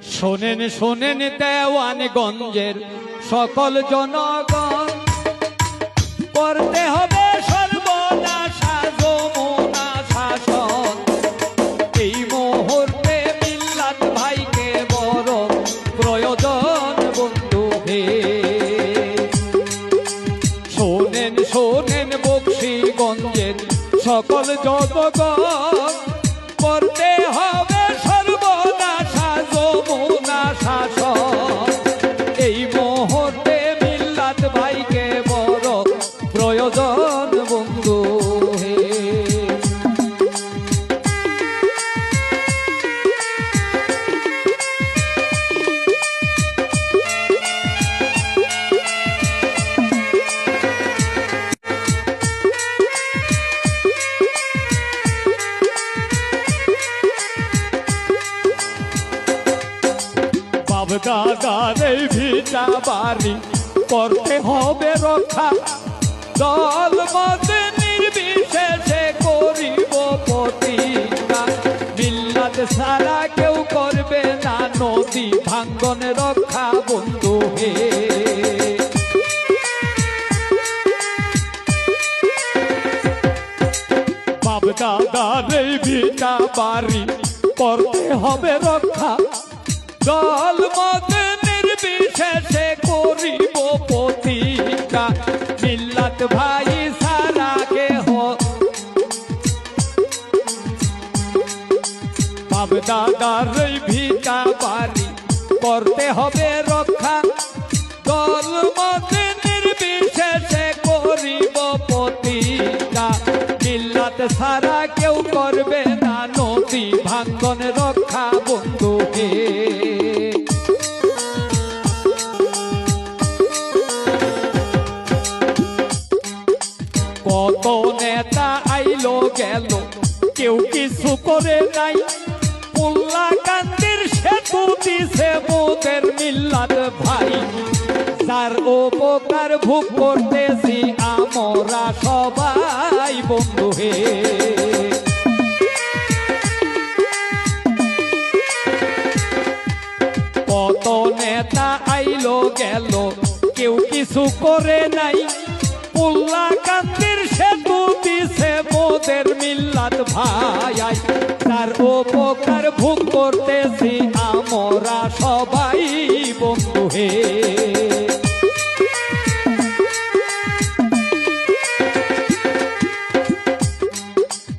শোনেন শোনেন দেওয়ানগঞ্জের সকল জনগণ, করতে হবে সর্বনাশা যমুনা শাসন। এই মুহূর্তে মিল্লাত ভাইকে বড় প্রয়োজন বন্ধু হে। শোনেন শোনেন বকশীগঞ্জের সকল জনগণ, করতে হবে সর্বনাশা যমুনা শাসন। এই মুহূর্তে মিল্লাত ভাইকে বড় প্রয়োজন বন্ধু হে। দাদার এই ভিটা বাড়ি করতে হবে রক্ষা, দল মত নির্বিশেষে করিব প্রতিজ্ঞা। মিল্লাত ছাড়া কেউ করবে না নদী ভাঙ্গন রক্ষা বন্ধু হে। বাপ দাদার এই ভিটা বাড়ি করতে হবে রক্ষা, দল মত নির্বিশেষে করিব প্রতিজ্ঞা। মিল্লাত ভাই সারা কেহ বাপ দাদার ভিটা বাড়ি করতে হবে রক্ষা, দল মত নির্বিশেষে করিব প্রতিজ্ঞা। মিল্লাত সারা কেউ করবে না নদী ভাঙ্গন রক্ষা বন্ধু হে। কত নেতা আইলো গেল কেউ কিছু করে নাই, মোল্লা কান্দির সেতু দিছে মোদের মিল্লাত ভাই। তার উপকার ভোগ করতেছি আমরা সবাই বন্ধু হে। কত নেতা আইলো গেল কেউ কিছু করে নাই, মোল্লা কান্দির সেতু দিছে মোদের মিল্লাত ভাই। তার উপকার ভোগ করতেছি আমরা সবাই বন্ধু হে।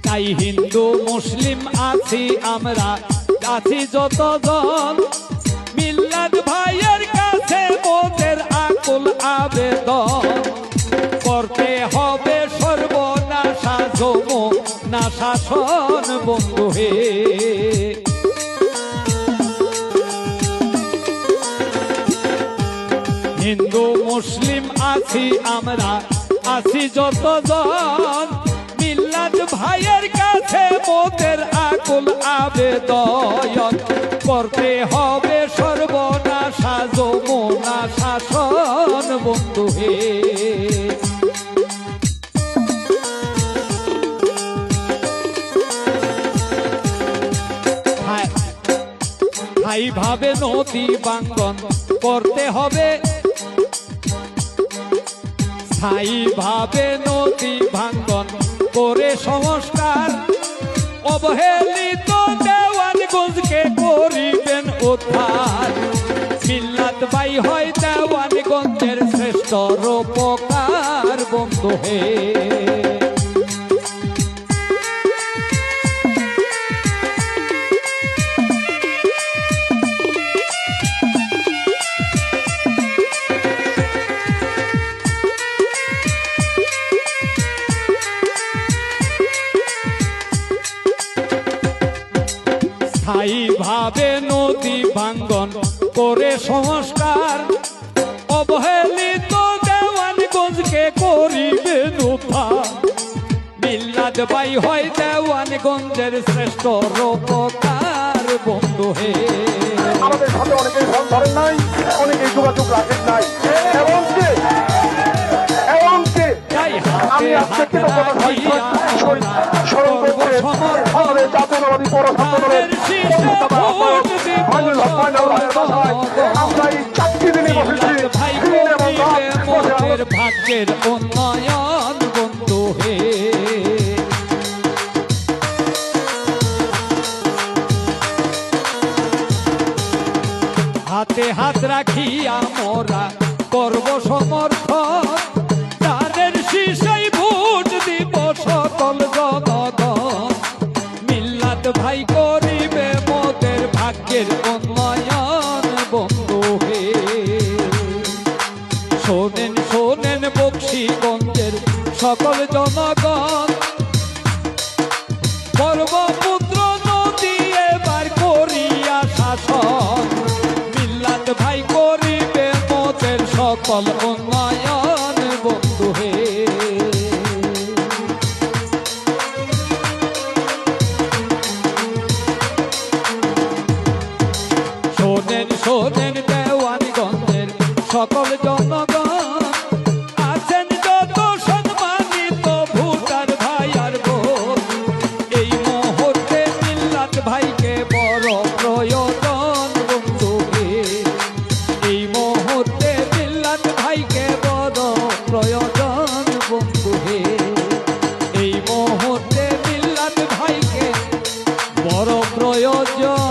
তাই হিন্দু মুসলিম আছি আমরা, আছি যতজন, মিল্লাত ভাইয়ের কাছে মোদের আকুল আবেদন। করতে হবে সর্বনাশা যমুনা শাসন বন্ধু হে। হিন্দু মুসলিম আছি আমরা, আছি যতজন, মিল্লাত ভাইয়ের কাছে মোদের আকুল আবেদন। করতে হবে সর্বনাশা যমুনা শাসন বন্ধু হে। ভাই ভাবে নদী ভাঙ্গন করতে হবে, স্থায়ী ভাবে নদী ভাঙ্গন করে সংস্কার। অবহেলিত দেওয়ানগঞ্জকে করিবেন উদ্ধার। মিল্লাত ভাই হয় দেওয়ানগঞ্জের শ্রেষ্ঠ রূপকার বন্ধু হে। স্থায়ী ভাবে নদী ভাঙ্গন করে সংস্কার। অবহেলিত দেওয়ানগঞ্জকে করিবেন উদ্ধার। মিল্লাত ভাই হয় দেওয়ানগঞ্জের শ্রেষ্ঠ রূপকার বন্ধু হে। আমাদের সাথে অনেকেই ফোন ধরেন নাই, অনেকেই যোগাযোগ রাখেন নাই, এমনকি আমি আজকে কৃতজ্ঞতা স্মরণ করতে সমর্থন আমাদের জাতীয়তাবাদী পৌর ছাত্র দলের আমরা এই 4টি দিনে বসেছি ভাই দিন এবং রাত বসে মোদের ভাগ্যের উন্নয়ন বন্ধু হে হাতে হাত রাখি আমরা করব সমর্থন তাদের শীষাই ভোট দিব সকল জনগণ মিল্লাত ভাই করিবে মোদের ভাগ্যের উন্নয়ন বন্ধু হে শোনেন শোনেন বক্সিগঞ্জের সকল জনগণ পর্বপুত্র নদী এবার করিয়া শাসন মিল্লাত ভাই করিবে মোদের সকল উন্নয়ন বন্ধু হে শোনেন শোনেন দেওয়ানগঞ্জের সকল জনগণ আছেন যত সম্মানিত ভোটার ভাই আর বোন এই মুহূর্তে মিল্লাত ভাইকে বড় প্রয়োজন বন্ধু হে এই মুহূর্তে মিল্লাত ভাইকে বড় প্রয়োজন বন্ধু হে এই মুহূর্তে মিল্লাত ভাইকে বড় প্রয়োজন